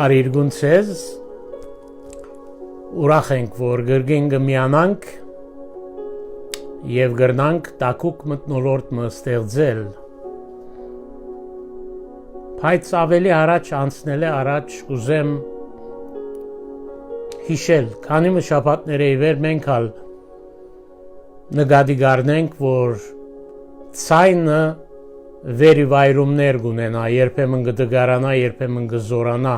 Արիրգուն ցեզ ուրախ ենք, որ գրգին գմյանանք եւ գրնանք տակուկ մտնոլորտ ստեղծել։ Բայց ավելի առաջ անցնել է առաջ ուզեմ հիշել, քանի շաբաթներ ի վեր մենք հալ նկատի գարնենք, որ ցայնը վերիվայրումներ գունենա, երբեմն կդգարանա, երբեմն կզորանա։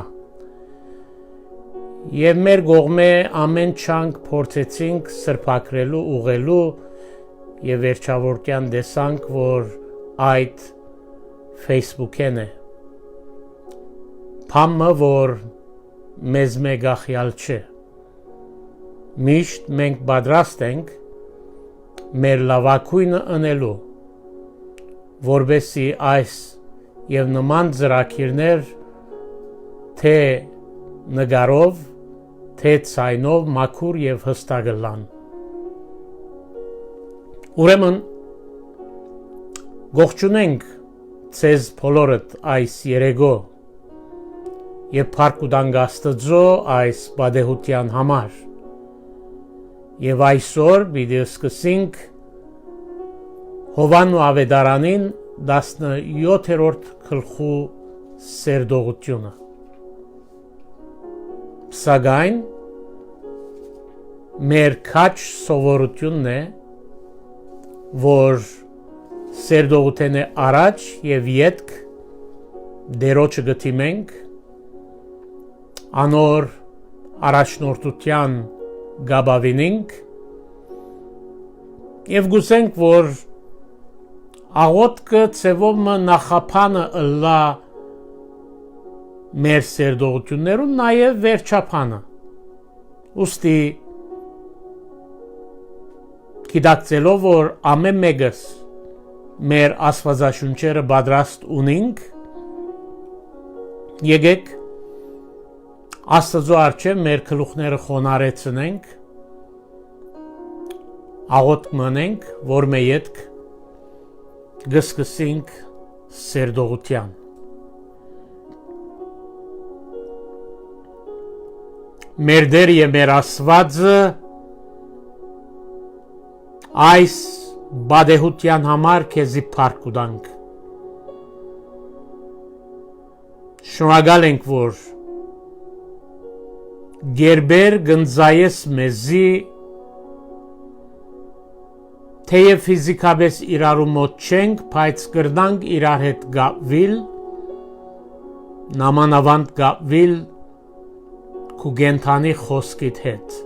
Եվ մեր կողմէ ամեն չանք փորձեցինք սրբակրելու, ուղղելու եւ վերջավորքյան տեսանք, որ այդ Facebook-ն է։ Փամը, որ մեզ մեգախյալ չէ։ Միշտ մենք պատրաստ ենք մեր լավակույնը ընելու, որբեսի այս եւ նման ծրագիրներ թե նկարով, թե ցայնով մաքուր եւ հստակ լան։ Ուրեմն գողջունենք ցեզ բոլորդ այս երեգո եւ փառք Աստծո այս բադեհության համար։ Եվ այսօր պիտի սկսենք Հովանու ավետարանին 17-րդ գլխու սերդողությունը։ Սակայն մեր քաչ սովորությունն է, որ սերդողութենը առաջ եւ ետք դերոջը գտիմենք, անոր առաջնորդության գաբավինենք եւ գուսենք, որ աղոտքը ծևով նախապանը ըլլա մեր սերդողություններուն նաև վերջապանը։ Ուստի գիտակցելով, որ ամեն մեկս մեր աստվածաշունչերը պատրաստ ունենք, եկեք Աստծո առջև մեր գլուխները խոնարհեցնենք, աղոտ մնենք, որ մեր ետք գսկսենք սերդողության։ Մեր Տեր եւ մեր Աստվածը այս բադեհության համար քեզի փառք կտանք։ Շնորհակալ ենք, որ գերբեր գնձայես մեզի թեև ֆիզիկապես իրարու մոտ չենք, բայց կրնանք իրար հետ գապվիլ, նամանավանդ գապվիլ քու գենթանի խոսքիդ հետ։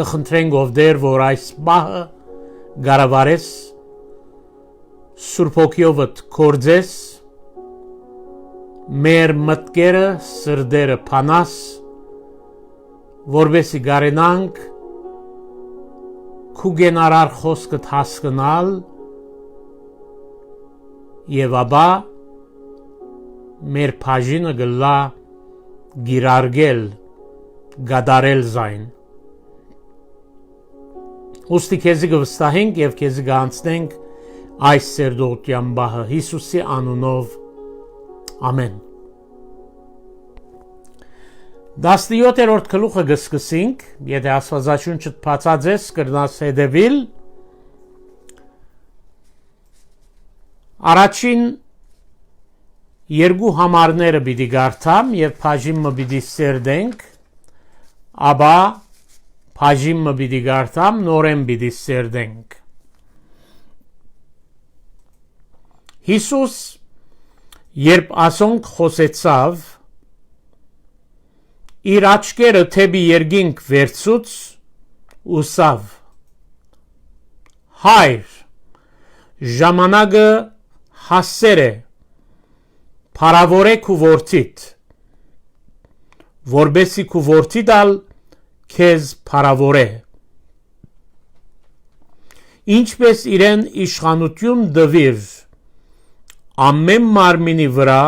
Գխնդրենք ով դեր, որ այս բահը գարավարես, Սուրբ Հոգիովդ կործես, մեր մտքերը, սրդերը փանաս, որբեսի գարենանք քու գենարար խոսքդ հասկնալ եւ ապա մեր բաժինը գլա գիրարգել, գադարել զայն։ Ուստի քեզի կվստահենք եւ քեզի կանցնենք այս սերդողության բահը Հիսուսի անունով, ամեն։ 17-րդ գլուխը կսկսենք, եթե Աստվածաշունչը բացածես կրնաս հետևիլ, առաջին երկու համարները պիտի գարթամ եւ բաժինը պիտի սերդենք, ապա բաժինը պիտի գարթամ, նորեն պիտի սերդենք։ Հիսուս երբ ասոնք խոսեցավ, իր աչքերը թեպի երկինք վերցուց ուսավ. Հայր, ժամանակը հասեր է, փառավորե քու որդիդ, որբեսի քու որդիդ ալ քեզ փառավորե։ Ինչպես իրեն իշխանություն դվիր ամեն մարմինի վրա,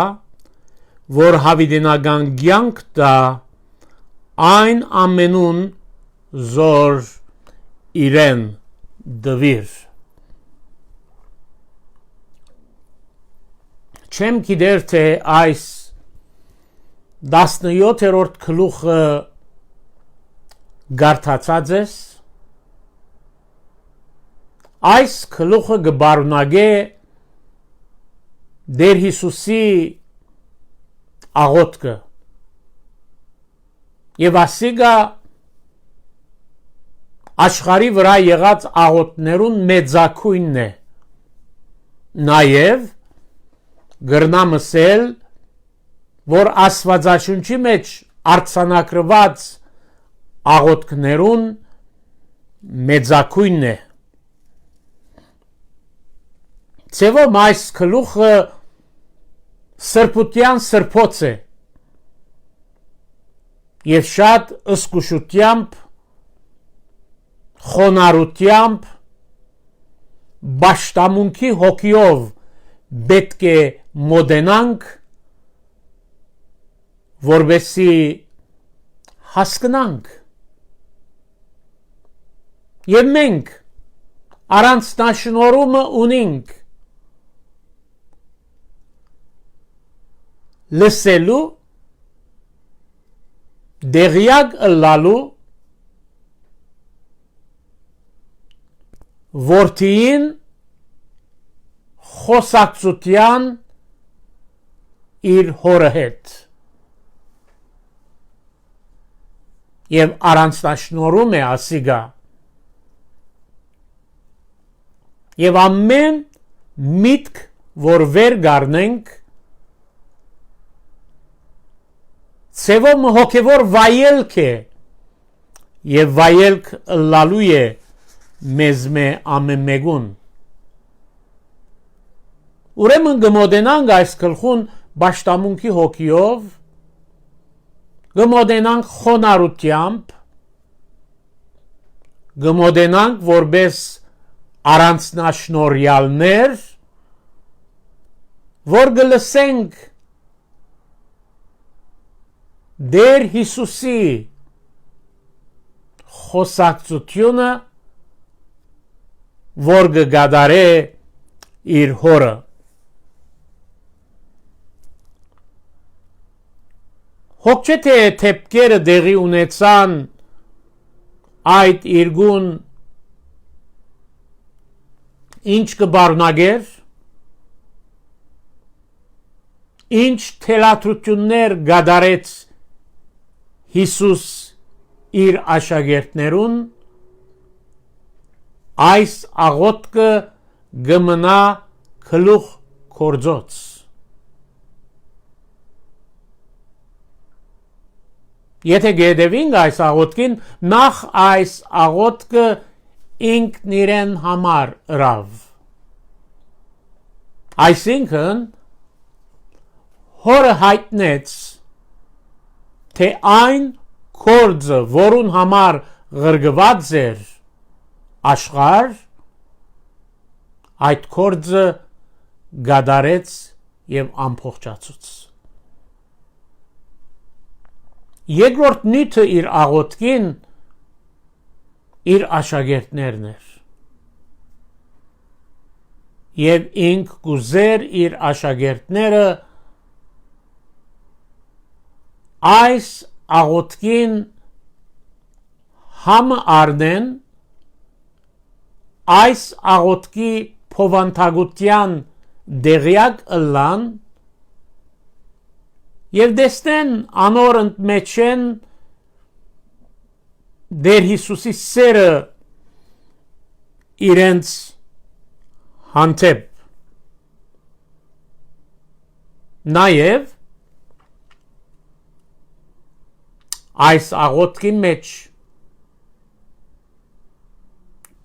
որ հավիտենական կյանք տա, այն ամենուն զոր իրեն դվիր։ Չեմ գիտեր, թե այս 17-րդ գլուխը գարթացած ես, այս գլուխը գբարունագե Դեր Հիսուսի աղոթքը եւ ասիգա աշխարի վրա եղած աղոթներուն մեծակույնն է, նաեւ գրնամսել, որ Աստվածաշունչի մեջ արձանագրված աղոթքներուն մեծակույնն է։ Ցեվում այս գլուխը սրբության սրբոց է եւ շատ ըսկուշությամբ, խոնարհությամբ, բաշտամունքի հոգիով պետք է մոդենանք, որբեսի հասկանանք եւ մենք առանց նաշնորումը ունենք լսելու, դեղյակ ըլլալու, որդիին խոսակցության իր հորը հետ եւ առանցնաշնորում է ասիգա եւ ամեն միտք որ վեր գարնենք ցեվում հոգևոր վայելք է եւ վայելք լալու է մեզ մե ամեն մեկուն ուրեմն գմոդենանք այս գլխուն բաշտամունքի հոգիով գմոդենանք խոնարհությամբ գմոդենանք որպես առանցնաշնորհյալներ որ գլսենք Դեր Հիսուսի խոսակցությունը որ գդարե իր հորը Հոգչեթե թեփքերը դեղի ունեցան այդ իրգուն ինչ կբարնագեր ինչ թելաթություններ գդարեց Հիսուս իր աշակերտներուն այս աղոթքը գմնա գլուխ կորձոց Եթե գեդևինք այս աղոթքին նախ այս աղոթքը ինքն իրեն համար ռավ այսինքն հորը հայտնեց թե այն կորձը որուն համար գրգված էր աշխար այդ կորձը գադարեց եւ ամփոխացուց Երկրորդ նյութը իր աղոթքին իր աշակերտներն էր եւ ինք գուզեր իր աշակերտները այս աղոթքին համ արնեն այս աղոթքի փովանթագության դեղյակ ըլլան եւ դեսնեն անոր ընդմեջեն Դեր Հիսուսի սերը իրենց հանդեպ նաեւ այս աղոթքի մեջ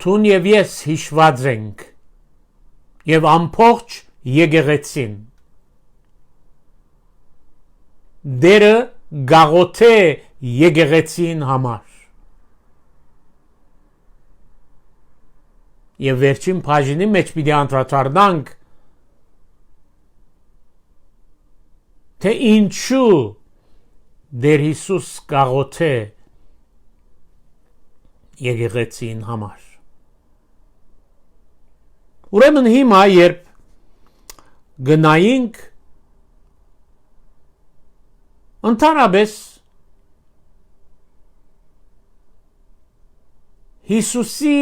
Տուն եւ ես հիշված ենք եւ ամբողջ եկեղեցին Դերը գաղոթե եկեղեցին համար եւ վերջին բաժինի մեջ պիտի անդրադառնանք թե ինչու Դեր Հիսուս գաղոթե եկեղեցին համար Ուրեմն հիմա երբ գնայինք Ընդհանրապես Հիսուսի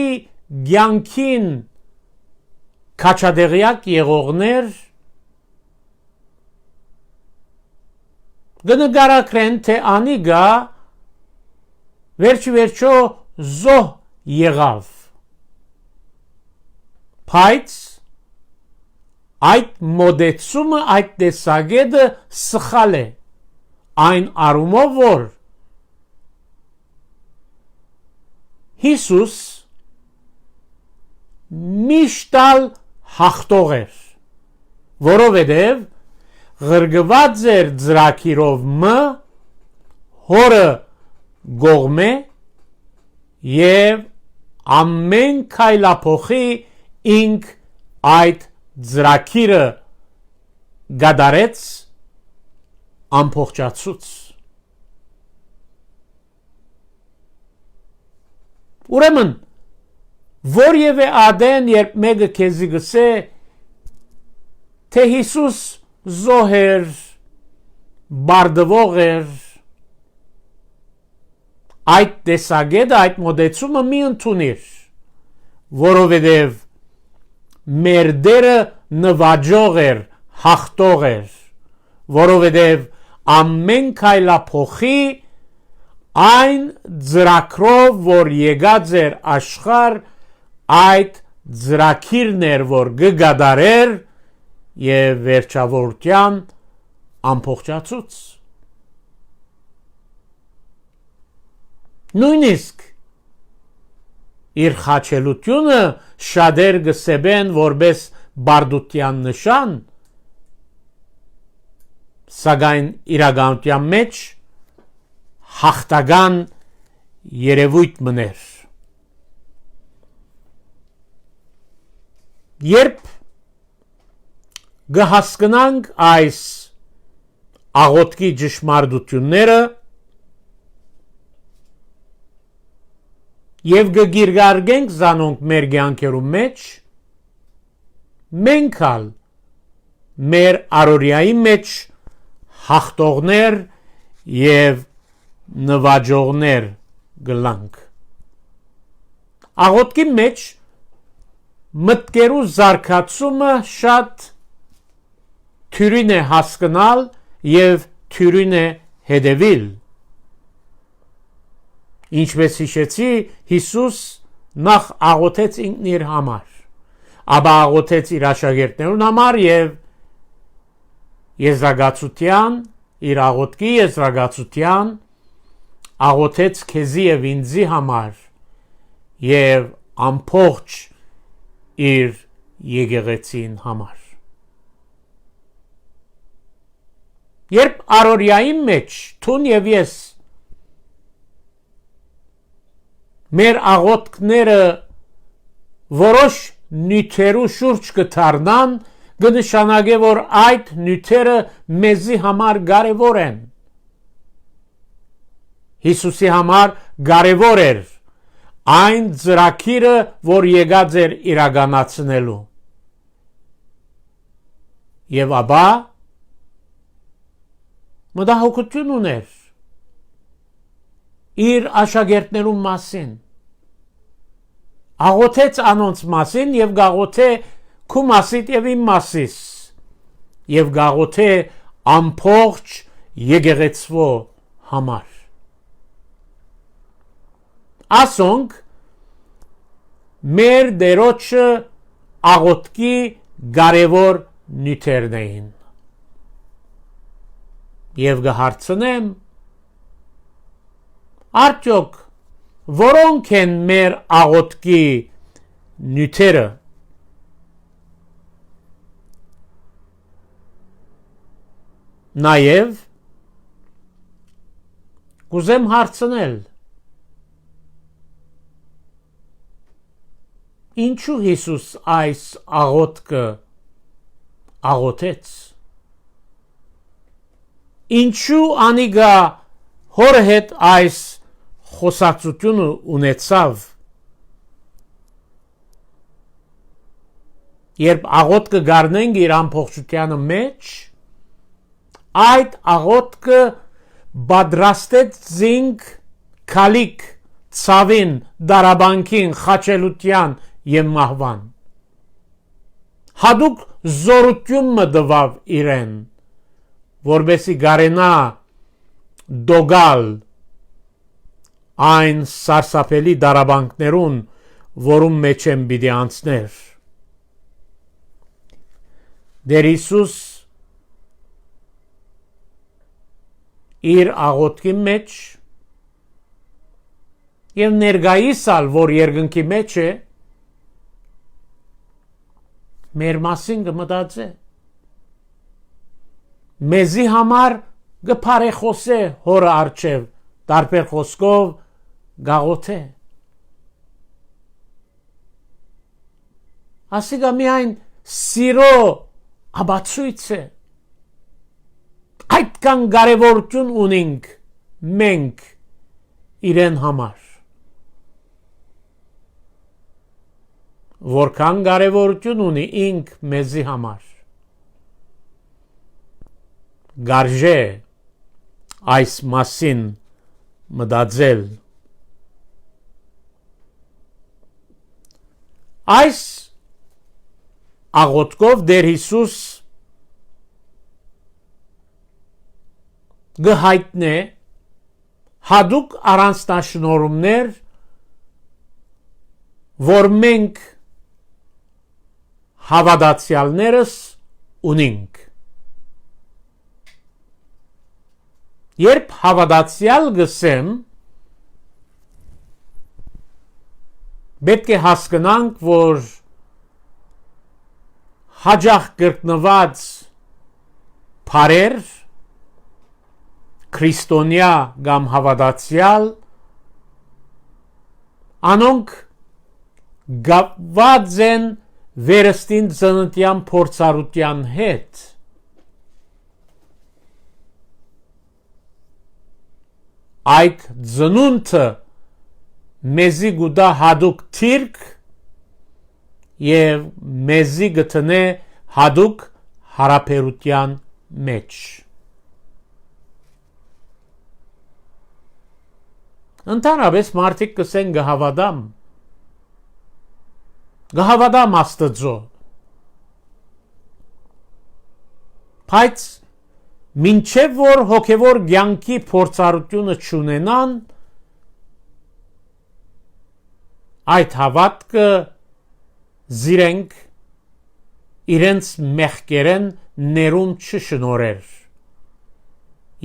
ցանկին քաչադեղյակ եղողներ գնկարակրեն թե անիգա վերջիվերջո զոհ եղավ բայց այդ մոդեցումը այդ տեսակետը սխալ է այն առումով որ Հիսուս միշտալ հաղթող էր որովհետև Ղրգված էր ծրակիրով մը հորը գողմե և ամեն քայլափոխի ինք այդ ծրակիրը գադարեց ամփոխացուց ուրեմն որևէ ադեն երբ մեկը քեզի գսե թե Հիսուս զոհեր բարդվող էր այդ տեսակետը այդ մոդեցումը մի ընդունիր որովհետև մեր դերը նվաճող էր հաղթող էր որովհետև ամեն քայլափոխի այն ծրակրով որ եկած էր աշխարհ այդ ծրակիրն էր որ գդարեր եւ վերջավորության ամփոխացուց նույնիսկ իր խաչելությունը շատեր գսեբեն որպես բարդության նշան սակայն իրականության մեջ հաղթական երևույթ մներ երբ գհասկնանք այս աղոթքի ճշմարտությունները եւ գգիրգարգենք զանոնք մեր կյանքերում մեջ մենք ալ մեր առօրյայի մեջ հաղթողներ եւ նվաճողներ գլանք աղոթքի մեջ մտքերու զարգացումը շատ թյուրին է հասկանալ եւ թյուրին է հետևել ինչպես հիշեցի Հիսուս նախ աղոթեց ինքն իր համար ապա աղոթեց իր աշակերտներուն համար եւ եզրակացության իր աղոթքի եզրակացության աղոթեց քեզի եւ ինձի համար եւ ամփոխ իր եկեղեցին համար երբ առօրյայի մեջ թուն եւ ես մեր աղոթքները որոշ նյութերու շուրջ կդառնան կնշանակե որ այդ նյութերը մեզի համար կարևոր են Հիսուսի համար կարևոր էր այն ծրագիրը որ եկած էր իրականացնելու եւ ապա մտահոգություն ուներ իր աշակերտներու մասին աղոթեց անոնց մասին եւ գաղոթե քու մասիդ եւ իմ մասիս եւ գաղոթե ամփոխ եկեղեցվո համար ասոնք մեր դերոջը աղոթքի կարևոր նյութերն էին եւ գհարցնեմ արդյոք որոնք են մեր աղոթքի նյութերը նաեւ կուզեմ հարցնել ինչու Հիսուս այս աղոթքը աղոթեց ինչու անիգա հոր հետ այս խոսացությունը ունեցավ երբ աղոթքը գարնենք իր ամփոխությանը մեջ այդ աղոթքը բադրաստեց զինք քալիք ցավին դարաբանքին խաչելության եւ մահվան հadouk զորություն մդվավ իրեն որբեսի գարենա դոգալ այն սարսափելի դարաբանքներուն որում մեջ են պիտի անցներ Դեր Հիսուս իր աղոթքի մեջ եւ ներգայիս ալ որ երկնքի մեջ է մեր մասին կմտածե մեզի համար գփարեխոսե հորը արչև տարբեր խոսքով գաղոթե ասիգա միայն սիրո աբացույց է այդքան կարևորություն ունենք մենք իրեն համար որքան կարևորություն ունի ինք մեզի համար գարժե այս մասին մտածել այս աղոթքով Դեր Հիսուս գհայտնե հadouk առանձնաշնորհումներ որ մենք հավատացյալներս ունենք երբ հավատացյալ գսեմ պետք է հասկանանք որ հաջող կրկնված բարեր քրիստոնյա կամ հավատացյալ անոնք գապված են վերստին ծննդյան փորձառության հետ այդ ծնունդը մեզի գուտա հadouk թիրք եւ մեզի գտնե հadouk հարաբերության մեջ Ընդհանրապես մարդիկ կսեն գհավադամ Աստծո բայց մինչև որ հոգևոր կյանքի փորձառությունը չունենան այդ հավատքը զիրենք իրենց մեղքերեն ներում չշնորեր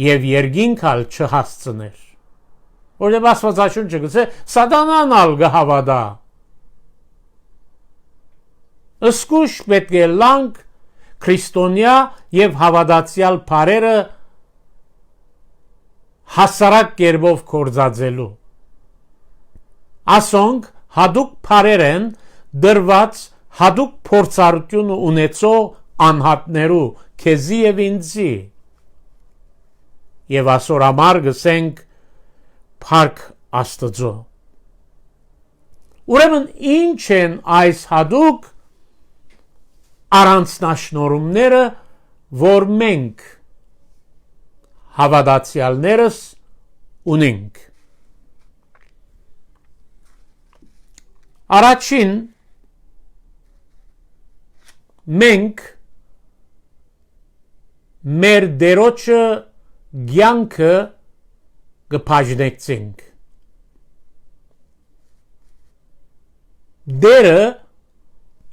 եւ երկինքալ չհասցներ Որտեղ Աստվածաշունչը գսե սատանան ալ գհավադա Սկուշ պետք է լանք քրիստոնյա եւ հավատացյալ բարերը հասարակ կերպով կործածելու Ասոնք հadouk բարերեն դրված հadouk փորձառություն ունեցող անհատներու քեզի եւ ինձի եւ ասոր համար գսենք Փառք Աստծո Ուրեմն ինչ են այս հadouk առանձնաշնորհումները որ մենք հավատացյալներս ունենք Առաջին մենք մեր դերոջը կյանքը գփաժնեցինք Դերը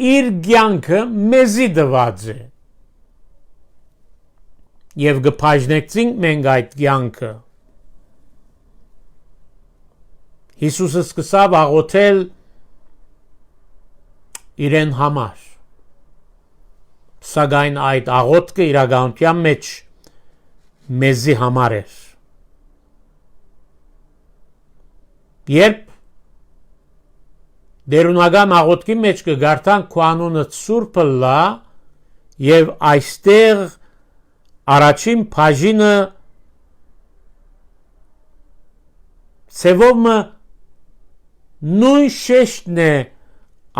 իր կյանքը մեզի դված է եւ գփաժնեցինք մենք այդ կյանքը Հիսուսը սկսավ աղոթել իրեն համար Սակայն այդ աղոթքը իրականության մեջ մեզի համար էր Երբ դերունական աղոթքի մեջ կգարտան քո անունը Սուրբը լա եւ այստեղ առաջին բաժինը Սևոմը նույն շեշտն է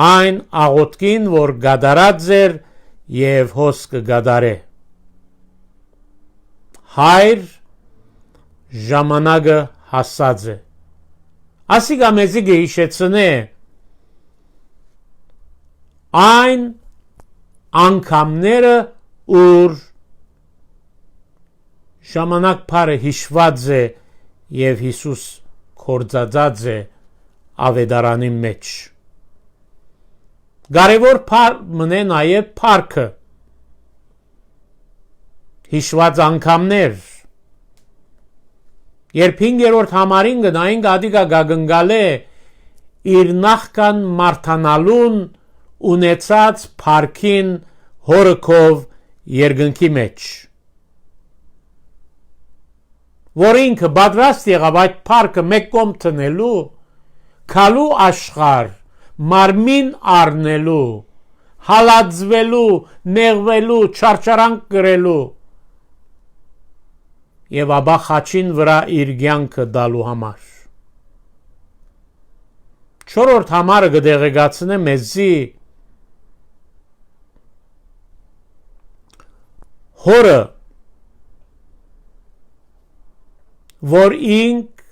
այն աղոթքին որ գադարած էր եւ հոս կգադարե Հայր ժամանակը հասած է։ Ասիկա մեզի գեիշեցնե այն անգամները ուր ժամանակ բարը հիշված է եւ Հիսուս կործածած է ավետարանի մեջ։ Կարևոր մնե նաեւ փառքը հիշված անգամներ։ Երբ 5-րդ համարին գնային գադիկա գագնգալե իր նախքան մարտանալուն ունեցած փառքին հորքով երկնքի մեջ։ Որ ինքը պատրաստ եղավ այդ փառքը մեկ կողմ տնելու, քալու աշխարհ, մարմին առնելու, հալածվելու, նեղվելու, չարչարանք կրելու եւ ապա խաչին վրա իր կյանքը դալու համար։ Չորրորդ համարը կդեղեկացնե մեզի հորը, որ ինք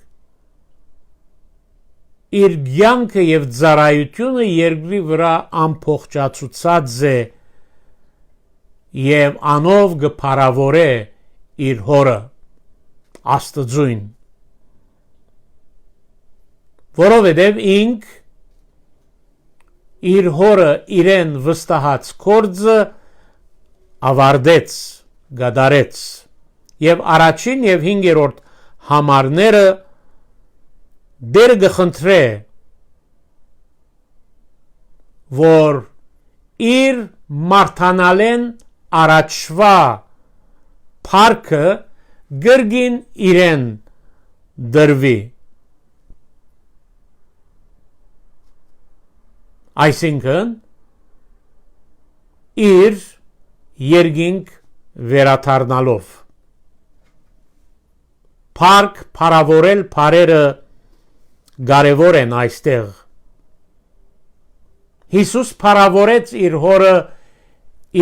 իր կյանքը եւ ծառայությունը երկրի վրա ամփոխացուցած է եւ անով կփարավորե իր հորը Աստծուն, որովհետև ինք իր հորը իրեն վստահած կորձը ավարտեց, գադարեց եւ առաջին եւ 5-րդ համարները դեր գխնդրե որ իր մարտանալեն առաջվա փառքը գրգին իրեն դրվի, այսինքն իր երկինք վերաթարնալով փառք փառավորել փարերը կարևոր են այստեղ։ Հիսուս փառավորեց իր հորը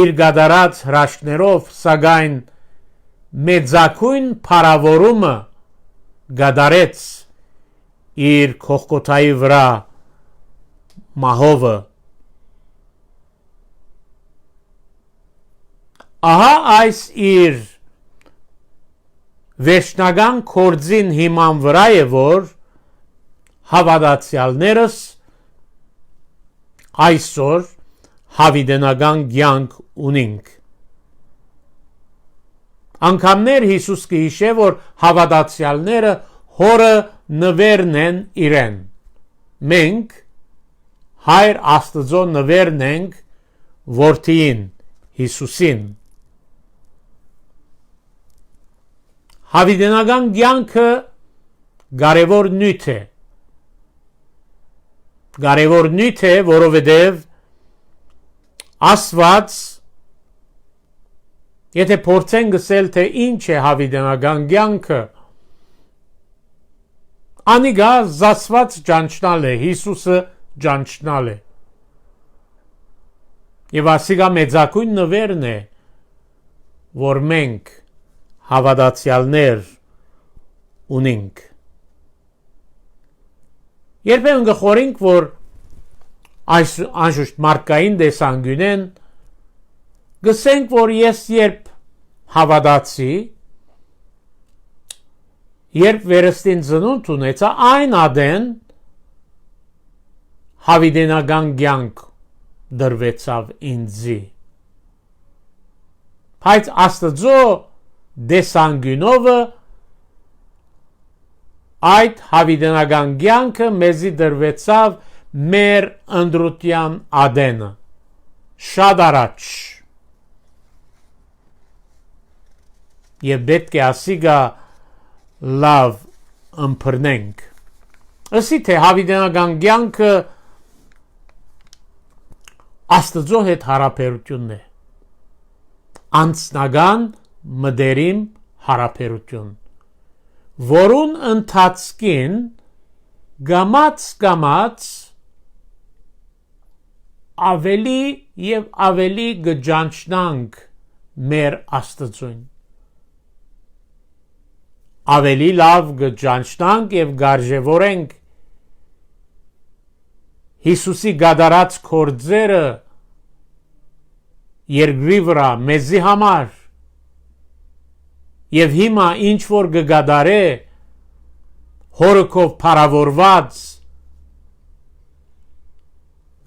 իր գադարած հրաշքներով, սակայն մեծակույն փառավորումը գադարեց իր քողկոթայի վրա մահովը։ Ահա այս իր վերջնական կորձին հիման վրա է, որ հավատացյալներս այսօր հավիտենական կյանք ունենք։ Անգամներ Հիսուս կհիշե, որ հավատացյալները հորը նվերն են իրեն։ Մենք Հայր Աստծո նվերն ենք որդին Հիսուսին։ Հավիտենական կյանքը կարևոր նյութ է։ Կարևոր նյութ է, որովհետև Աստված, եթե փորձեն գսել, թե ինչ է հավիտենական կյանքը, անիգա զասված ճանչնալ է, Հիսուսը ճանչնալ է։ Եվ ասիգա մեծակույն նվերն է, որ մենք հավատացյալներ ունենք։ Երբեմն գխորենք, որ այս անշուշտ մարդկային տեսանկյունեն գսենք, որ ես երբ հավատացի, երբ վերստին ծնունդ ունեցա, այն ադեն հավիտենական կյանք դրվեցավ ինձի։ Բայց Աստծո տեսանկյունովը այդ հավիտենական կյանքը մեզի դրվեցավ մեր ընդրության ադենը, շատ առաջ։ Եվ պետք է ասիգա լավ ըմբռնենք։ Ասի թե հավիտենական կյանքը Աստծո հետ հարաբերությունն է, անձնական մտերիմ հարաբերություն, որուն ընթացքին գամած ավելի եւ ավելի գճանչնանք մեր Աստծուն, ավելի լավ կճանչնանք եւ գարժեվորենք Հիսուսի գադարած կործերը երկրի վրա մեզի համար եւ հիմա ինչ որ կգադարե հորքով փարավորված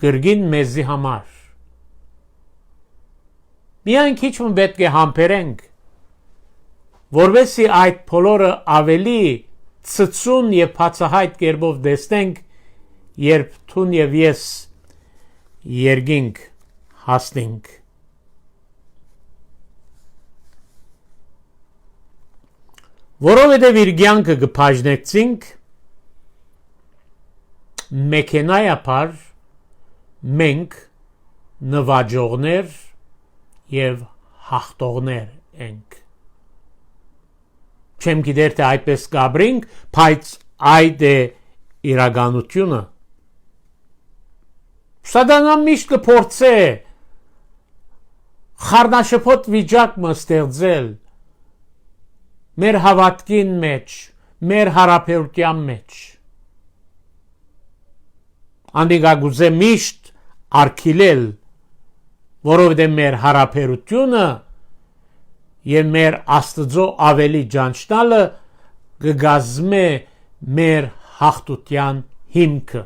գրգին մեզի համար միայն քիչ պետք է համբերենք որովհետեւ այդ բոլորը ավելի ծծուն եւ բացահայտ կերպով տեսնենք երբ թուն եւ ես երգինք հասնենք որովհետեւ իր կյանքը կփաժնեցինք մեքենայապար մենք նվաճողներ եւ հաղթողներ ենք չեմ գիտեր թե այդպես կաբրինք բայց այդ է իրականությունը Սատանան միշտ կփորձե խառնաշփոթ վիճակ ստեղծել մեր հավատքին մեջ մեր հարաբերության մեջ անդիգա գուզե միշտ արկիլել որովհետև մեր հարաբերությունը եւ մեր Աստծո ավելի ճանչնալը կգազմե մեր հաղթության հիմքը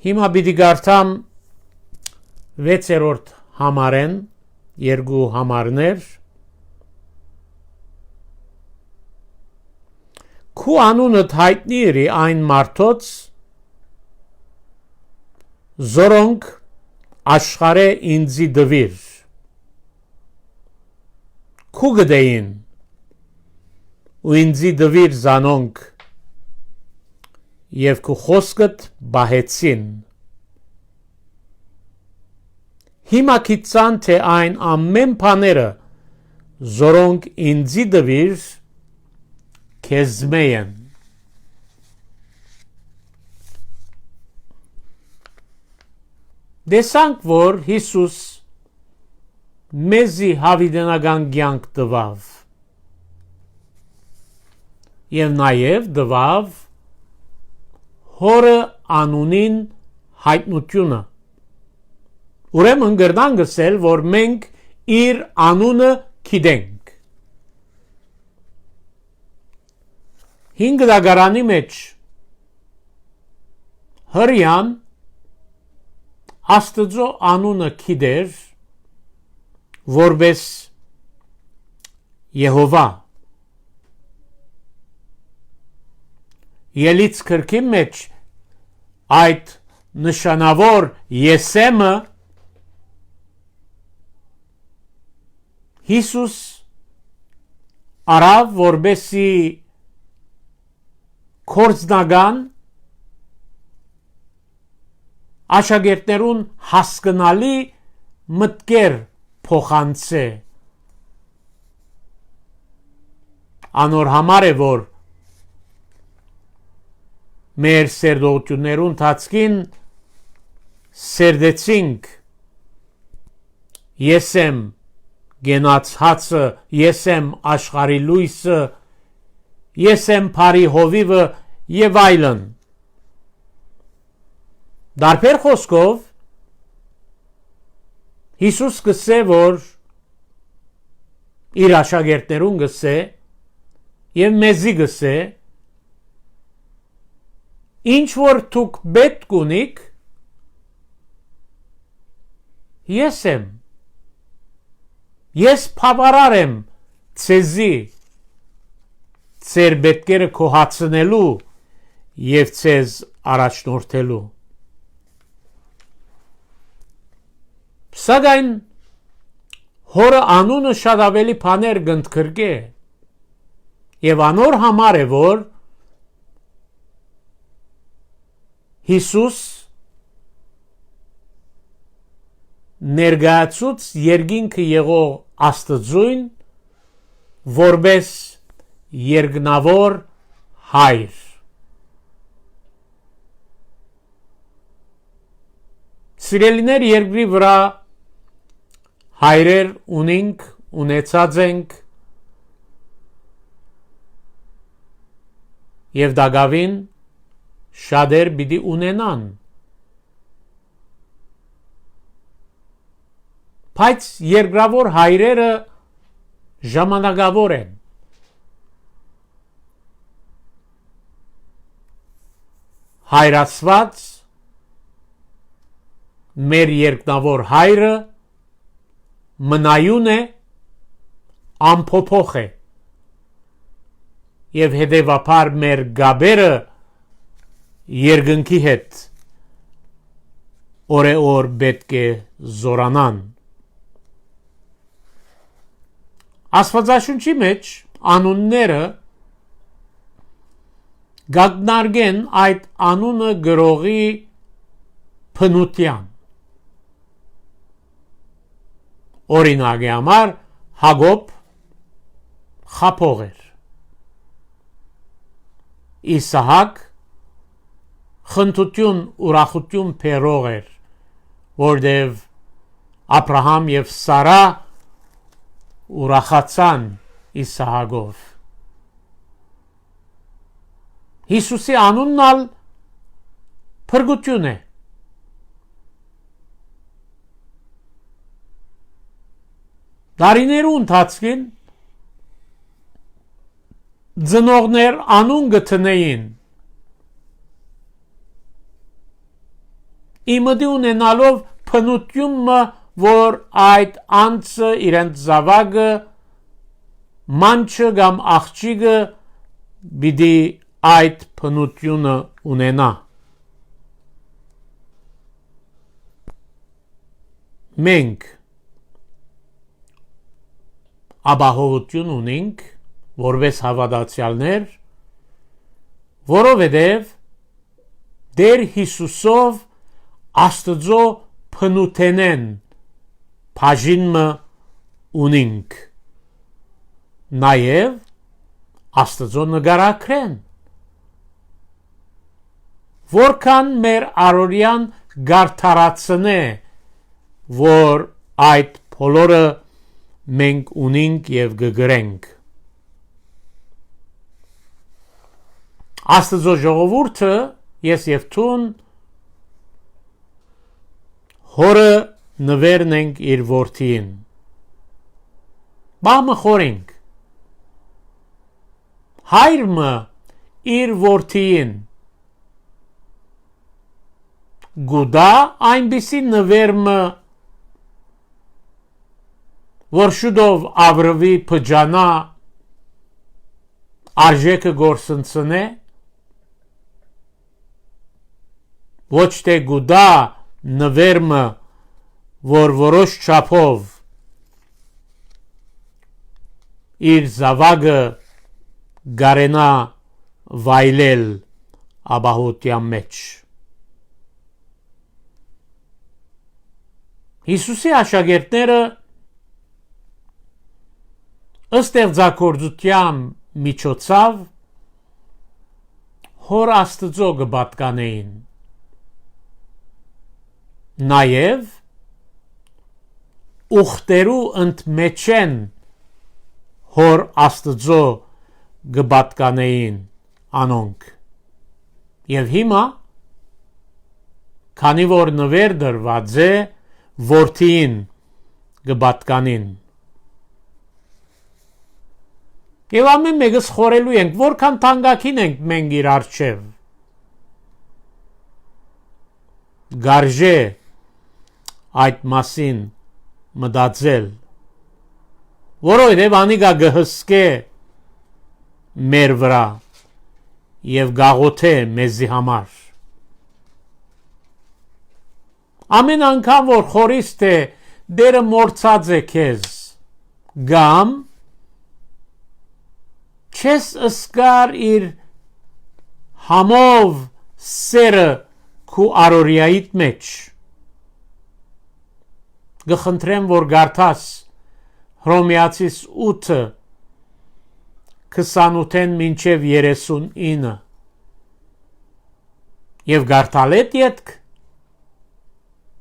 Հիմա պիտի գարտամ 6-րդ համարեն երկու համարներ Քու անունը հայտնի է այն մարդոց զորոնք աշխարհը ինձի դվիր Քու գդեին ու ինձի դվիր զանոնք Եվ քու խոսքդ բահեցին Հիմա գիտցան թե այն ամեն բաները զորոնք ինձի դվիր քեզմեեն Դեսանք որ Հիսուս մեզի հավիտենական կյանք տվավ Եվ նաև տվավ Հորը անունին հայտնությունը Ուրեմն գրնան գսել որ մենք իր անունը գիտենք Հինգ դագարանի մեջ հրյան Աստծո անունը գիտեր որպես Եհովա Ելից քրքի մեջ այդ նշանավոր Եսեմը Հիսուս արավ որբեսի կորձնական աշակերտներուն հասկանալի մտքեր փոխանցե անոր համար է որ մեր սերդողություններուն թացքին սերդեցինք ես եմ գենաց հացը, ես եմ աշխարի լույսը, ես եմ բարի հովիվը և այլն Դարբեր խոսքով Հիսուս գսե որ իր աշակերտներուն գսե և մեզի գսե Ինչ որ դուք պետք ունիք Ես եմ Ես բավարար եմ ցեզի Ձեր պետքերը քոհացնելու և ցեզ առաջնորդելու Սակայն հորը անունը շատ ավելի բաներ կընդգրկե և անոր համար է որ Հիսուս ներգայացուց երկինքը եղող Աստծույն որպես երկնավոր հայր Սիրելիներ երկրի վրա հայրեր ունենք, ունեցած ենք եւ դակավին շատեր պիտի ունենան, բայց երկրավոր հայրերը ժամանակավոր են, հայրացված մեր երկնավոր հայրը մնայուն է, անփոփոխ է եւ հետեւաբար մեր գաբերը երկնքի հետ օրեօր պետք է զորանան։ Աստվածաշունչի մեջ անունները գագնարգեն այդ անունը գրողի փնության։ Օրինակի համար Հակոբ խափող էր, Իսահակ խնդություն ուրախություն փերող էր, որտև Աբրահամ եւ Սարա ուրախացան Իսահակով։ Հիսուսի անունն ալ փրկություն է։ Դարիներու ընթացքին ծնողներ անուն գտնեին, իմդի ունենալով փնությունը, որ այդ անձը իրենց զավակը մանչը կամ աղջիկը պիտի այդ փնությունը ունենա։ Մենք ապահովություն ունենք որպես հավատացյալներ, որովհետև Տեր Հիսուսով Աստծո փնութենեն բաժինը ունենք, նաև Աստծո նկարագրեն, որքան մեր առօրյան գարթարացնե, որ այդ բոլորը մենք ունենք եւ գգրենք։ Աստծո ժողովուրդը ես եւ տուն հորը նվերն ենք իր որդին։ Բամը խորենք։ Հայրը իր որդին գուդա այնպիսի նվերմը, որ շուտով ավրվի փջանա, արժեքը գործընծնե, ոչ թե գուդա նվերմը, որ որոշ չափով իր զավակը գարենա վայլել ապահովության մեջ։ Հիսուսի աշակերտները ստեղծագործության միջոցով հոր Աստծո կպատկանեին, նաև ուխտերու ընդմեջեն հոր Աստծո կպատկանեին անոնք։ Եվ հիմա, քանի որ նվեր դրված է, որդին կպատկանին։ Եվ ամեն մեկս խորելու ենք, որքան թանկագին ենք մենք իր առջև։ Գարժե այդ մասին մտածել, որովհետև անիկա գհսկե մեր վրա եւ գաղոթե մեզի համար։ Ամեն անգամ որ խորից թե դերը մորցած է քեզ, գամ չես ըսկար իր համով սերը քու առօրյայիդ մեջ։ Գխնդրեմ, որ գարթաս Հռոմեացիս 8 28-ն մինչև 39 եւ գարթալ էդ ետք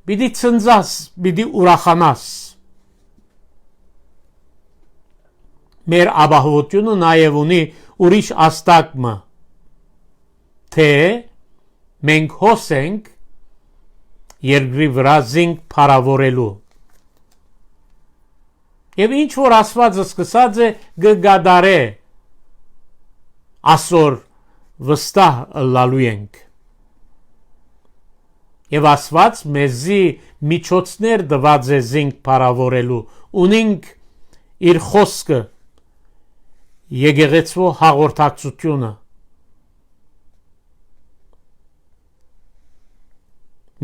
պիտի ցնծաս, պիտի ուրախանաս, Մեր ապահովությունը նաև ունի ուրիշ աստակմը, թե մենք հոսենք երկրի վրա զինք փառավորելու։ Եվ ինչ որ Աստվածը սկսած է գդարե ասոր վստահ լալու ենք։ Եվ Աստված մեզի միջոցներ տված է զինք փառավորելու, ունենք իր խոսքը, եկեղեցու հաղորդակցությունը։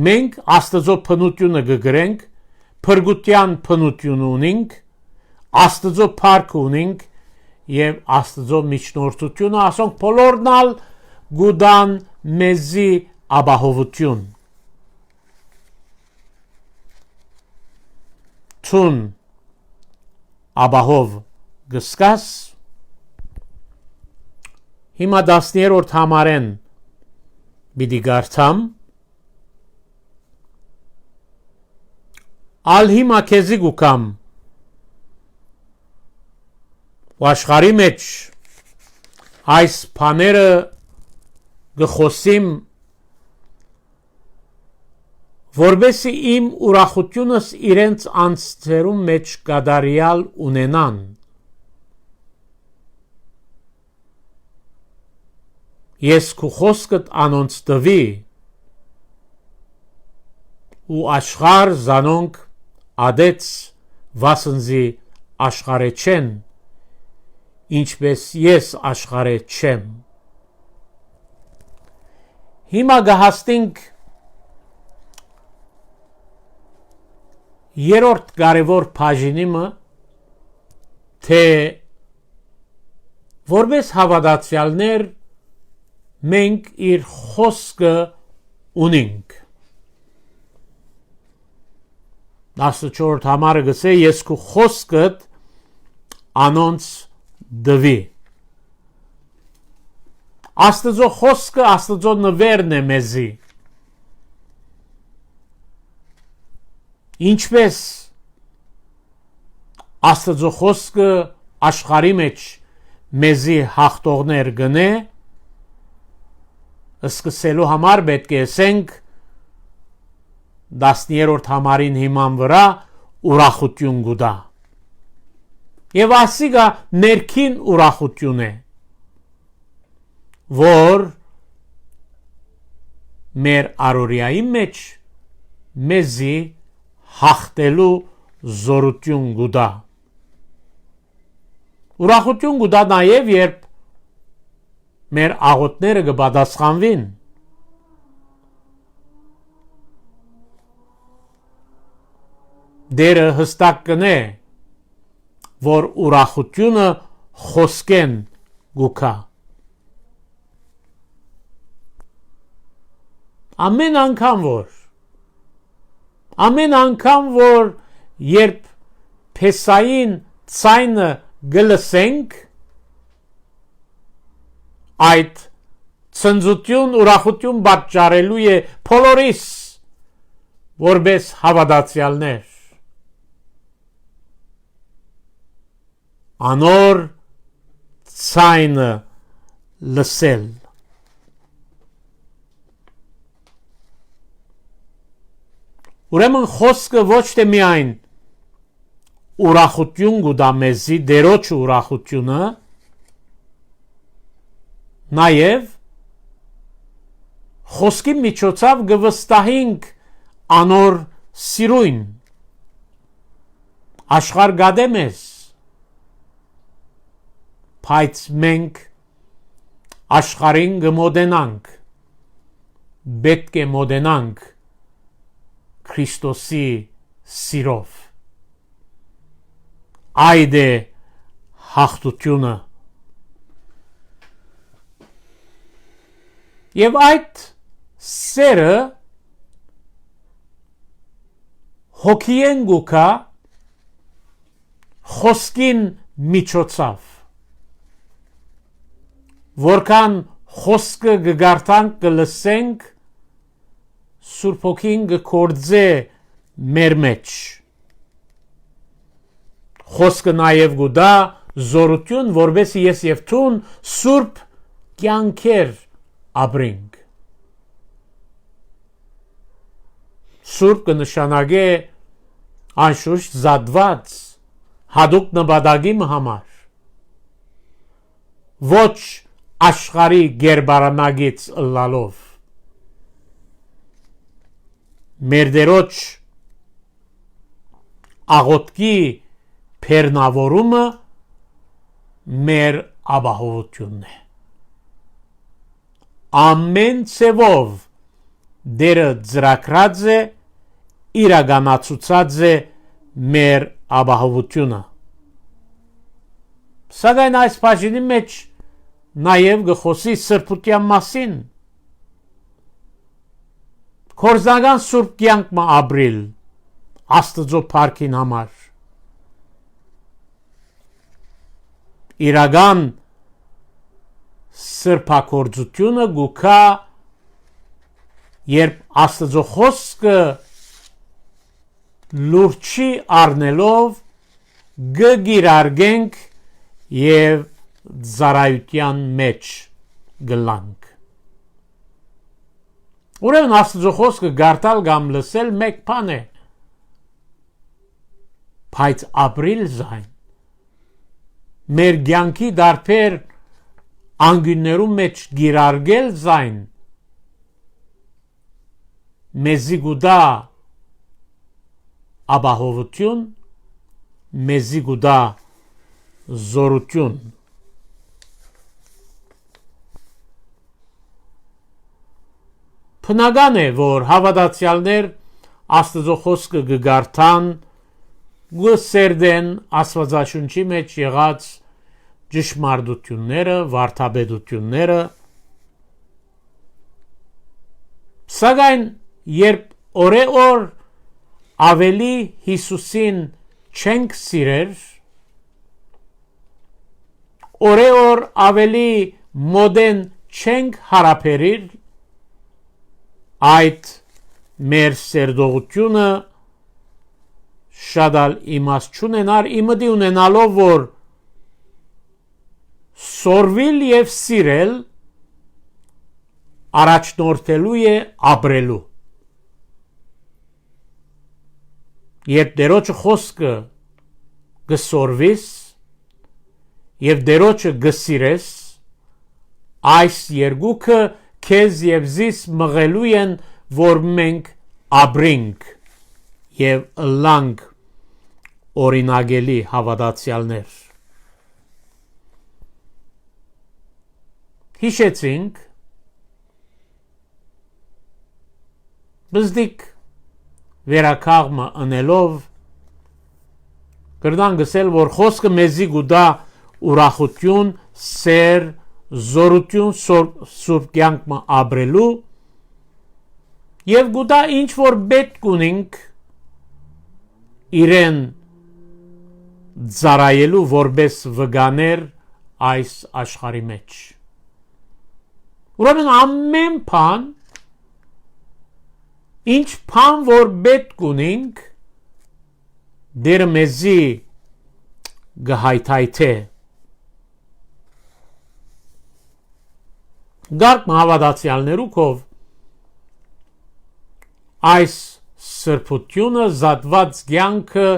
Մենք Աստծո փնությունը գգրենք, փրկության փնություն ունենք, Աստծո փառք ունենք եւ Աստծո միջնորդությունը ասոնք բոլորնալ գուդան մեզի ապահովություն։ Ցուն ապահով գսկաս հիմա 10-րդ համարեն բիդի գարցամ ալ հիմա քեզի գուկամ աշխարհի մեջ այս բաները գխոսիմ որբեսի իմ ուրախությունս իրենց անձերում մեջ կադարյալ ունենան ես քու խոսքդ անոնց տվի ու աշխարհ զանոնք ադեց վասնզի աշխարհը չեն ինչպես ես աշխարհը չեմ հիմա գահստենք երրորդ կարևոր բաժինը թե որպես հավատացյալներ մենք իր խոսքը ունենք 14-րդ համարը գսե ես քու խոսքդ անոնց դվի Աստծո խոսքը Աստծո նվերն է մեզի ինչպես Աստծո խոսքը աշխարհի մեջ մեզի հաղթողներ գնե սկսելու համար պետք է ասենք 10-րդ համարին հիման վրա ուրախություն գուտա եւ ասիգա ներքին ուրախություն է որ մեր արորիայի մեջ մեզի հաղթելու զորություն գուտա ուրախություն գուտա նաեւ երբ մեր աղոթները կպատասխանվին դերը հստակ կնե որ ուրախությունը խոսքեն գուքա ամեն անգամ որ երբ փեսային ցայնը գլսենք այդ ցնծություն ուրախություն պատճառելու է բոլորիս որպես հավատացյալներ անոր ցայնը լսել ուրեմն խոսքը ոչ թե միայն ուրախություն գուտա մեզի դերոջ ուրախությունը նաև խոսքի միջոցով գվստահենք անոր սիրուն աշխարհ գադե մեզ բայց մենք աշխարհին գմոդենանք պետք է մոդենանք Քրիստոսի սիրով այդ է հաղթությունը եւ այդ սերը հոգիեն գուքա խոսքին միջոցով որքան խոսքը գգարտանք գլսենք Սուրբ Հոգին գործե մեր մեջ խոսքը նաև գուտա զորություն, որբեսի ես եւ թուն սուրբ կյանքեր ապրենք։ Սուրբ կնշանակե անշուշտ զատված հadoop նպատակի համար ոչ աշխարհի գերբարանագից ըլլալով մեր դերոջ աղոտքի փեռնավորումը մեր ապահովությունն է ամեն ցևով դերը ծրագրած է իրականացուցած է մեր ապահովությունը սակայն այս բաժինի մեջ նաև գխոսի սրբության մասին կորզական սուրբ կյանք ապրիլ Աստծո փառքին համար իրական սրբակորձությունը գուքա երբ Աստծո խոսքը լուրջի առնելով գգիրարգենք եւ զարայության մեջ գլանք ուրեմն Աստծո խոսքը գարտալ կամ լսել մեկ բան է բայց ապրիլ զայն մեր կյանքի դարբեր անգյուններու մեջ գիրարգել զայն մեզի գուդա ապահովություն մեզի գուդա զորություն Բնական է որ հավատացյալներ Աստծո խոսքը գգարտան գսերդեն Աստվածաշունչի մեջ եղած ճշմարտությունները վարդապետությունները սակայն երբ օրեօր ավելի Հիսուսին չենք սիրեր օրեօր ավելի մոդեն չենք հարաբերիր այդ մեր սերդողությունը շադալ իմաստ չունենար իմդի ունենալով որ սորվիլ եւ սիրել առաջնորդելու է ապրելու երբ դերոջը խոսքը գսորվիս եւ դերոջը գսիրես այս երկուքը քեզ եւ զիս մղելու են որ մենք ապրենք եւ լանգ օրինագելի հավատացյալներ հիշեցինք բզդիկ վերակաղմը ընելով կրդան գսել որ խոսքը մեզի գուդա ուրախություն սեր զորություն սուրբ կյանք ապրելու եւ գուտա ինչ որ պետք ունենք իրեն ծարայելու որպես վգաներ այս աշխարհի մեջ ուրեմն ամեն բան ինչ բան որ պետք ունենք դերը մեզի գահայթայթե Գարկ մահավատացյալներու կով այս սրբությունը զատված կյանքը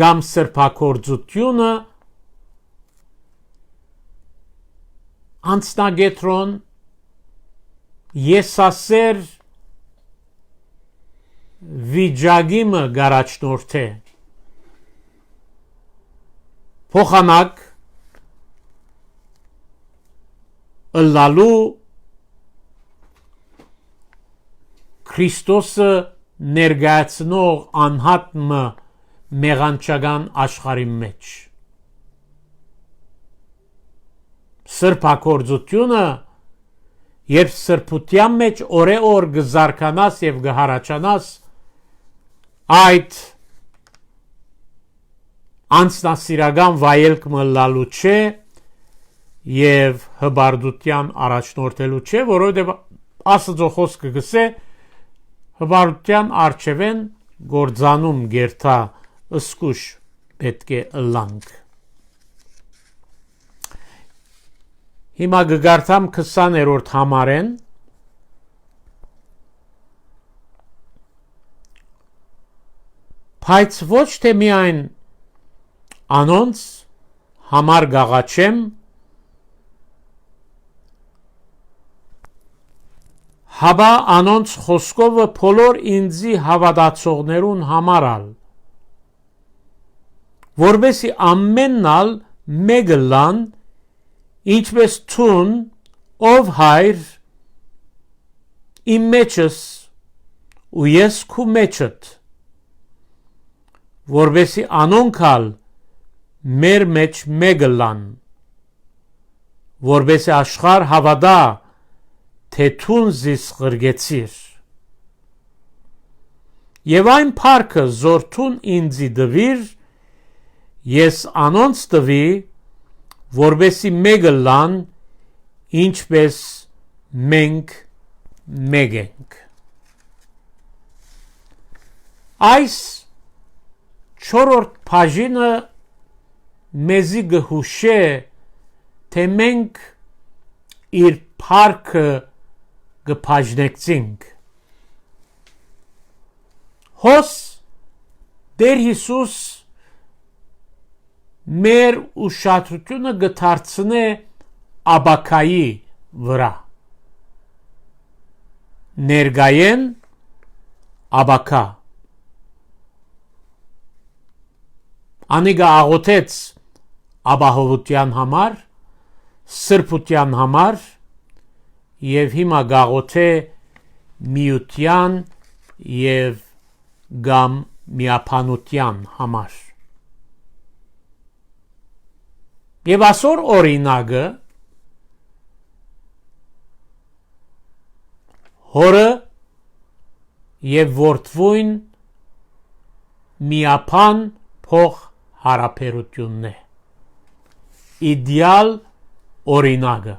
կամ սրբակորձությունը անցնագետրոն եսասեր վիճագիմը գարաչնորդ է փոխանակ ըլլալու Քրիստոսը ներգայացնող անհատը մեղանչական աշխարհի մեջ սրբակորձությունը երբ սրբության մեջ օրեօր գզարկանաս եւ գհարաչանաս այդ անցնասիրական վայելք մլալու չէ եւ հբարդության առաջնորդելու չէ որովհետեւ Աստծո խոսքը գսե հբարդության արչևեն գործանում գերթա ըսկուշ պետք է լանք Հիմա գգարտամ 20-րդ համարեն բայց ոչ թե միայն անոնց համար գաղաչեմ հաբա անոնց խոսքովը բոլոր ինձի հավատացողներուն համարալ որբեսի ամեննալ մեկը լան ինչպես թուն ով հայր իմ մեջս ու ես քու մեջդ որբեսի անոնքալ մեր մեջ մեկը լան որբեսի աշխարհ հավատա թե թուն զիս ղրգեցիր եւ այն փառքը զորթուն ինձի դվիր ես անոնց տվի որբեսի մեկը լան ինչպես մենք մեկ ենք այս չորրորդ բաժինը մեզի գհուշե թե մենք իր փառքը գբաժնեցինք հոս Տեր Հիսուս մեր ուշադրությունը գդարձնե աբակայի վրա ներգայեն աբակա անիգա աղոթեց աբահովության համար սրբության համար եւ հիմա գաղոթե միության եւ գամ միապանության համար եւ ասոր օրինագը հորը եւ որդվույն միապան փող հարաբերությունն է իդեալ օրինագը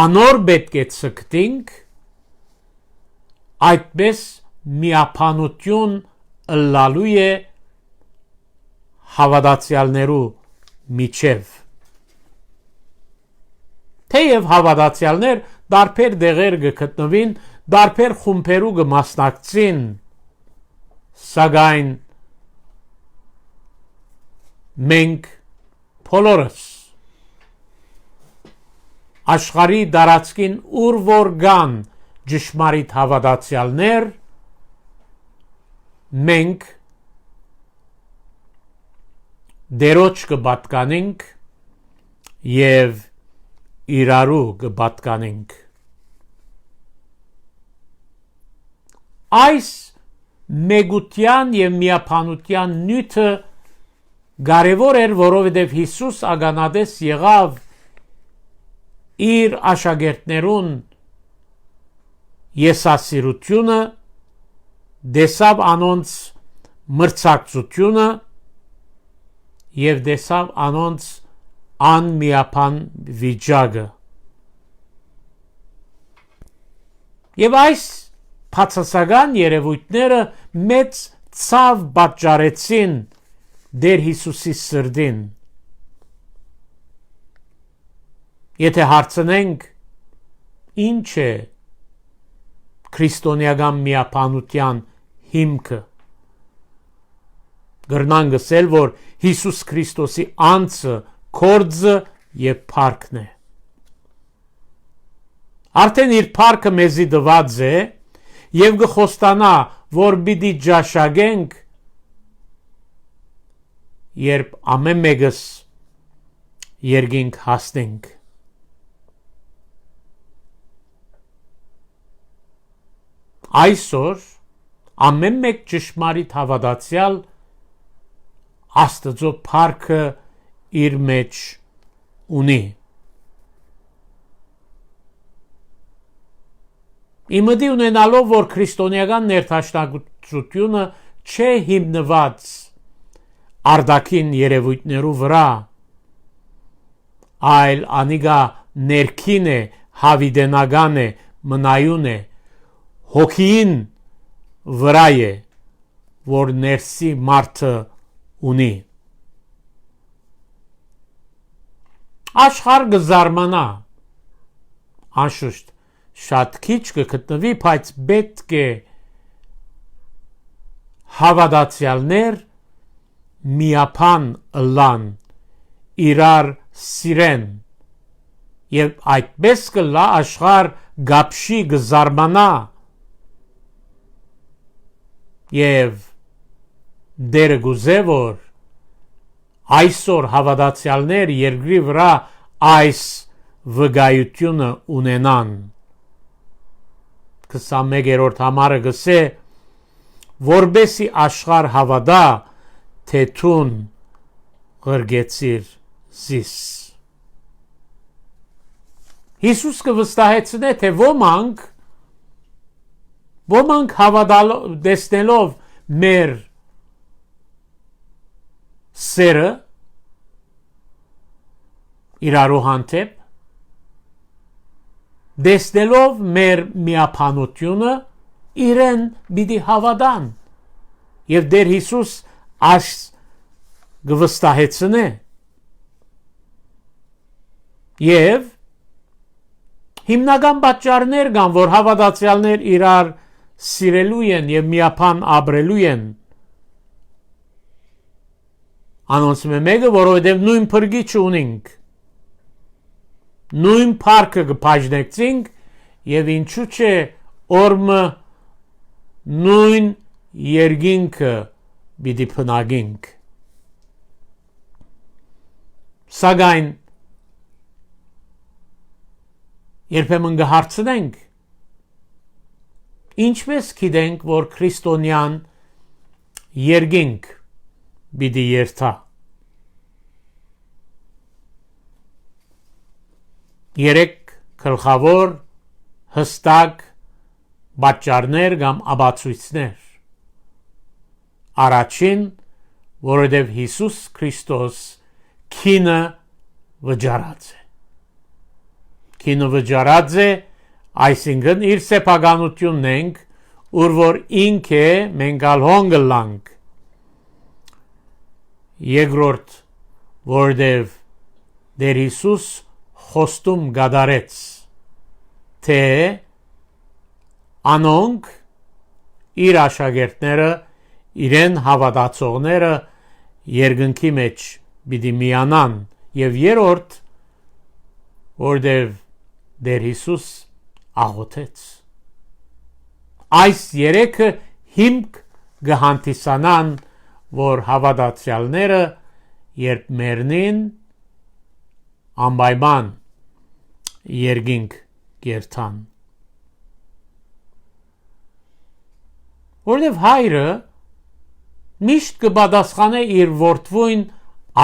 անոր պետք է ցկտինք այդպես միապանություն ըլլալու է հավատացյալներու միջև թեև հավատացյալներ դարբեր դեղեր գտնվին դարբեր խումբերու գմասնակցին սակայն մենք բոլորս աշխարհի դարածքին ուր որ կան ճշմարիտ հավատացյալներ մենք դերոջ կպատկանենք եւ իրարու կպատկանենք այս մեգության եւ միապանության նյութը կարևոր էր որովհետեւ Հիսուս ագանադես եղավ իր աշակերտներուն եսասիրությունը դեսավ անոնց մրցակցությունը եւ դեսավ անոնց անմիապան վիճակը եւ այս բացասական երևույթները մեծ ցավ պատճառեցին Դեր Հիսուսի սրդին եթե հարցնենք ինչ է քրիստոնեական միապանության հիմքը գրնան գսել որ Հիսուս Քրիստոսի անձը կորձը եւ փառքն է արդեն իր փառքը մեզի դված է եւ գխոստանա որ պիտի ջաշագենք երբ ամեն մեկս երգինք հասնենք այսօր ամեն մեկ ճշմարիտ հավատացյալ Աստծո փառքը իր մեջ ունի իմդի ունենալով որ քրիստոնեական ներդաշնակությունը չէ հիմնված արդակին երևույթներու վրա այլ անիգա ներքին է հավիդենական է մնայուն է հոգին վրա է որ ներսի մարդը ունի աշխարհ կզարմանա։ Անշուշտ շատ քիչ կգտնվի, բայց պետք է հավատացյալներ միապան ըլլան, իրար սիրեն, եւ այդպես կլա աշխարհ գապշի կզարմանա, եւ դերը գուզե որ այսօր հավատացյալներ երկրի վրա այս վկայությունը ունենան։ 21-րդ համարը գսե որբեսի աշխարհ հավատա թե թուն ղրգեցիր զիս։ Հիսուս կվստահեցնե թե ոմանք տեսնելով մեր սերը իրարու հանդեպ, տեսնելով մեր միապանությունը, իրեն պիտի հավատան, եւ դեր Հիսուս այս կվստահեցնե, եւ հիմնական պատճառներ կան, որ հավատացյալներ իրար սիրելու են եւ միապան ապրելու են։ Անոնց մեկը, որովհետեւ նույն փրկիչը ունենք, նույն փառքը կբաժնեցինք եւ ինչու՞ չէ օրմը նույն երկինքը պիտի փնագինք։ Սակայն երբեմն կհարցնենք, ինչպես գիտենք, որ քրիստոնյան երկինք պիտի երթա։ Երեք գլխավոր հստակ պատճառներ կամ ապացույցներ։ Առաջին, որովհետև Հիսուս Քրիստոս քինը վճարած է։ Քինը վճարած է, այսինքն իր սեփականությունն ենք, ուր որ ինքը մենք ալհոն գլանք։ Երկրորդ, որովհետև դեր Հիսուս խոստում գադարեց, թե անոնք իր աշակերտները, իրեն հավատացողները երկնքի մեջ պիտի միանան, եւ երրորդ, որովհետև դեր Հիսուս աղոթեց։ Այս երեքը հիմք կհանդիսանան, որ հավատացյալները երբ մեռնին անպայման երկինք կերթան։ Որովհետև հայրը միշտ կպատասխանե իր որդվույն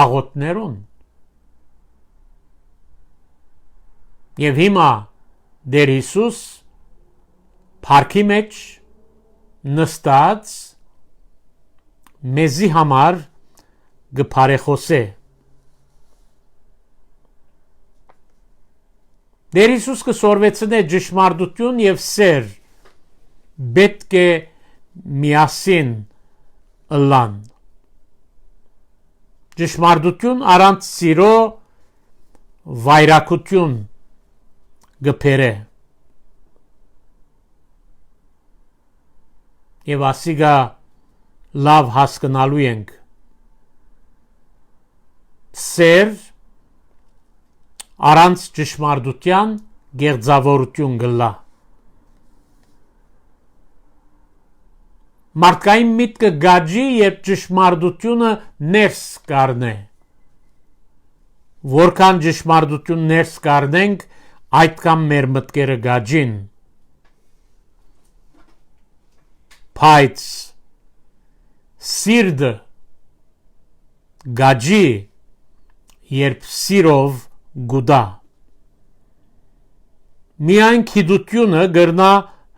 աղոթներուն։ Եվ հիմա դեր Հիսուս փառքի մեջ նստած մեզի համար գփարեխոսե։ Դեր Հիսուս կսորվեցնե ճշմարտություն եւ սեր, պետք է միասին ըլլան։ Ճշմարտություն առանց սիրո վայրակություն գբերե։ Եվ ասիգա լավ հասկանալու ենք։ Սեր առանց ճշմարտության գեղձավորություն գլա։ Մարդկային միտքը գաջի եւ ճշմարտությունը ներս կառնե։ Որքան ճշմարտություն ներս կառնենք, այդքան մեր մտքերը գաջին։ Բայց սիրտը գաջի, երբ սիրով գուդա։ Միայն քիդությունը գրնա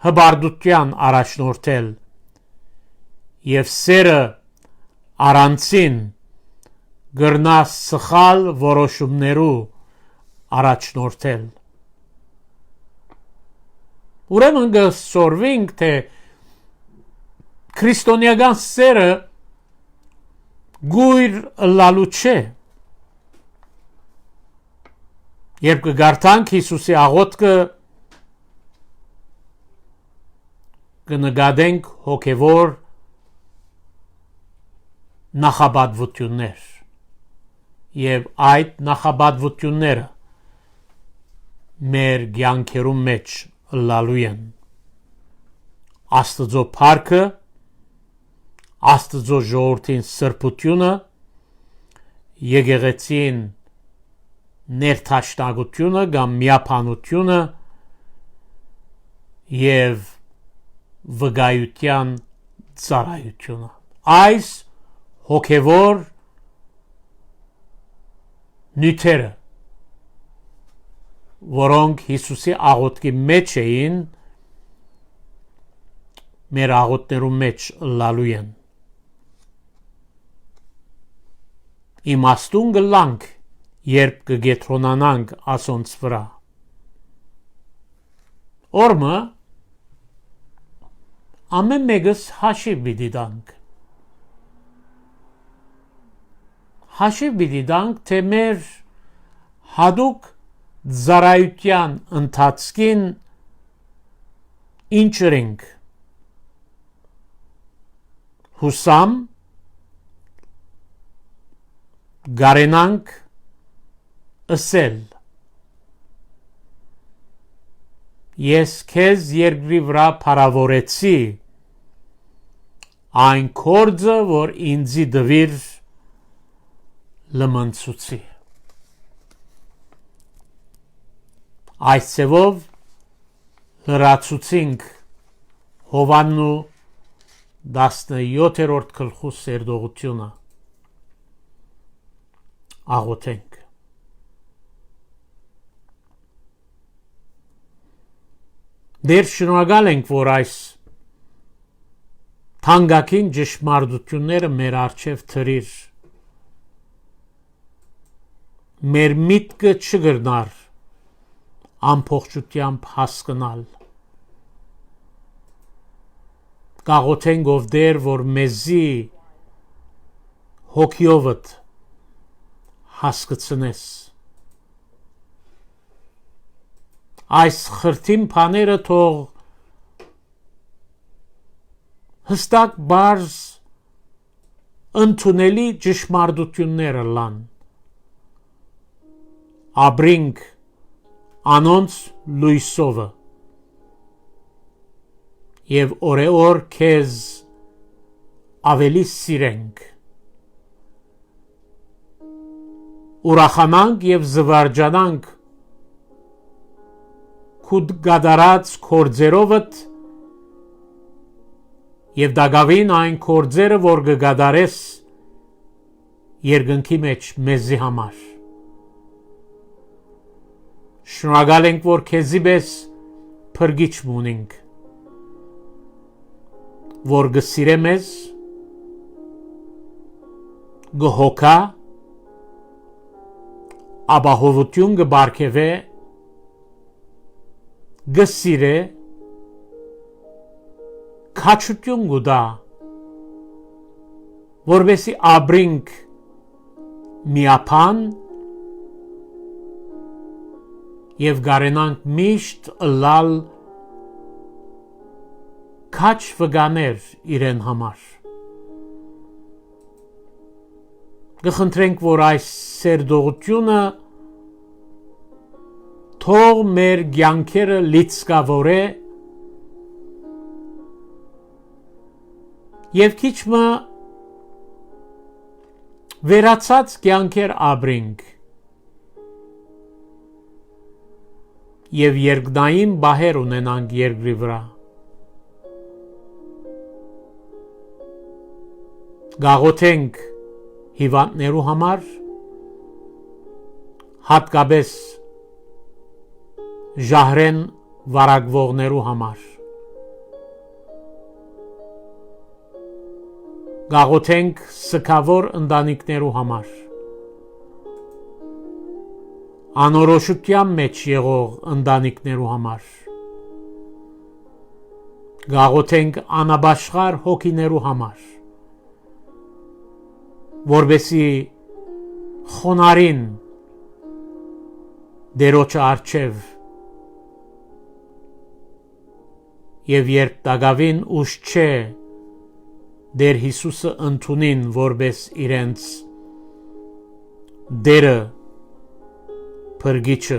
հբարդության առաջնորդել եւ սերը առանցին գրնա սխալ որոշումներու առաջնորդել։ Ուրեմն գսորվինք, թե քրիստոնեական սերը գույր լալու չէ։ Երբ կգարտանք Հիսուսի աղոթքը կնկատենք հոգևոր նախաբադվություններ եւ այդ նախաբադվությունները մեր կյանքերում մեջ լալու են Աստծո փառքը Աստծո ժողովրդին սրբությունը եկեղեցին ներթաշնագությունը կամ միապանությունը եւ վգայության ծառայությունը այս հոգևոր նյութերը որոնք Հիսուսի աղոթքի մեջ էին մեր աղոթներում մեջ լալու են իմաստուն գլանք երբ կգետրոնանանք ասոնց վրա օրմը ամեն մեկս հաշիվ պիտի տանք հաշիվ պիտի տանք թե մեր հատուկ ծառայության ընթացքին ինչ ենք հուսամ գարենանք ասել ես քեզ երկրի վրա փառավորեցի այն կորձը որ ինձի դվիր լմնցուցի այս ծևով լրացուցինք Հովաննու 17-րդ գլխու սերդողությունը աղոթենք դեր շնորհակալ ենք որ այս թանկագին ճշմարտությունները մեր առջև թրիր մեր միտքը չգրնար ամբողջությամբ հասկանալ կաղոթենք ով դեր որ մեզի հոգիովդ հասկացնես այս խրթին բաները թող հստակ բարձ ընդունելի ճշմարտությունները լան ապրինք անոնց լույսովը եւ օրեօր քեզ ավելի սիրենք ուրախանանք եւ զվարճանանք քուդ գադարած կորձերովդ եւ դագավին այն կորձերը որ կգադարես երկնքի մեջ մեզի համար շնորհակալ ենք որ քեզի պես փրկիչ ունենք որ գսիրե մեզ գհոքա ապահովություն կբարգևե գսիրե քաչություն գուդա որբեսի ապրինք միապան եւ գարենանք միշտ լալ քաչ վգաներ իրեն համար գխնդրենք որ այս սերդողությունը թող մեր կյանքերը լիցքավորե եւ քիչմը վերացած կյանքեր ապրենք եւ երկնային բահեր ունենանք երկրի վրա գաղոթենք հիվանդներու համար հատկապես ժահրեն վարակվողներու համար գաղոթենք սքավոր ընտանիքներու համար անորոշության մեջ եղող ընտանիքներու համար գաղոթենք անաբաշխար հոգիներու համար որբեսի խոնարին դերոջը արջև եւ երբ դագավին ուշ չէ դեր Հիսուսը ընդունին որպես իրենց դերը փրկիչը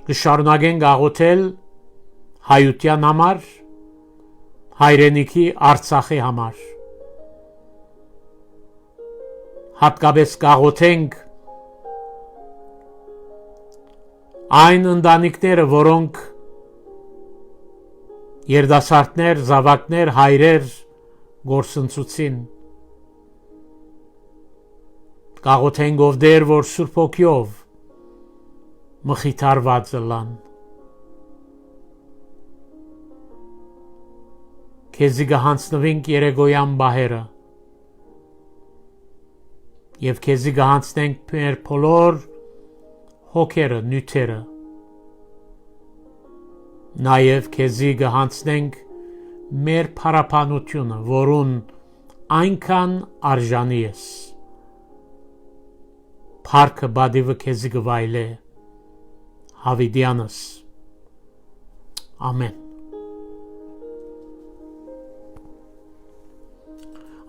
կշարունակեն գաղութել հայության համար հայրենիքի Արցախի համար հատկապես գաղութենք այն ընտանիքները, որոնք երդասարտներ, զավակներ, հայրեր գործընծուցին գաղութենք ով դեր, որ Սուրբ Հոգիով մխիթարված լան քեզի գահանցնվինք երեգոյան բահերը եւ քեզի գահանցնենք մեր բոլոր հոգերը, նյութերը նաեւ քեզի գահանցնենք մեր փարապանությունը, որուն այնքան արժանի ես փառքը բադիվը քեզի գվայլե Հավիդյանս ամեն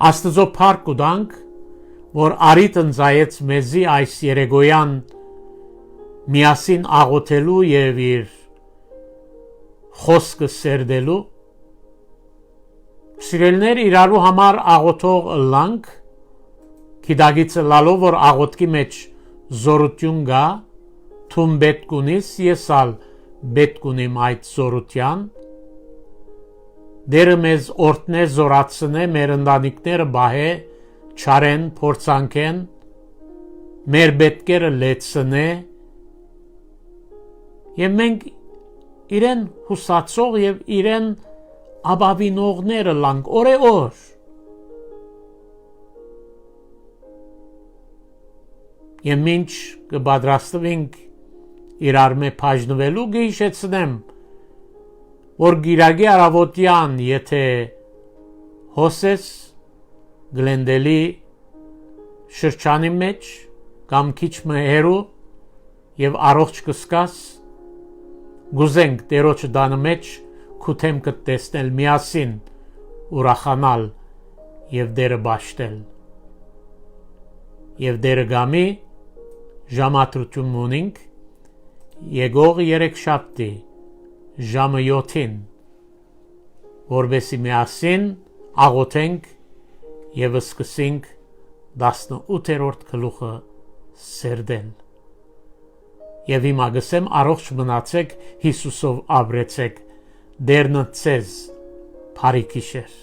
Աստծո փառք ուտանք որ արիտ ընծայեց մեզի այս երեգոյան միասին աղոթելու եւ իր խոսքը սերդելու սիրելներ իրարու համար աղոթող լանք քիդագիցը լալով որ աղոթքի մեջ զորություն գա թում պետք ունիս եսալ պետք ունիմ այդ զորության դերը մեզ օրտնե զորացնե մեր ընտանիքները բահե չարեն փորձանքեն մեր պետքերը լեցնե եւ մենք իրեն հուսացող եւ իրեն աբավինողները լանք օրեօր եւ մինչ կբադրաստվենք իրար մե բաժնվելու գիշեցնեմ որ գիրագի արավոտյան եթե հոսես գլենդելի շրջանի մեջ կամ քիչ մհերու եւ առողջ կսկաս գուզենք դերոջ դանը մեջ քութեմ կտեսնել միասին ուրախանալ եւ դերը բաշտել եւ դերը գամի ժամատրություն ունենք եկող երեքշաբթի ժամը 7-ին որբեսի միասին աղոթենք եւ սկսենք 18-րդ գլուխը սերդել Եվ հիմա գսեմ առողջ մնացեք Հիսուսով ապրեցեք դերնը ցեզ բարի գիշեր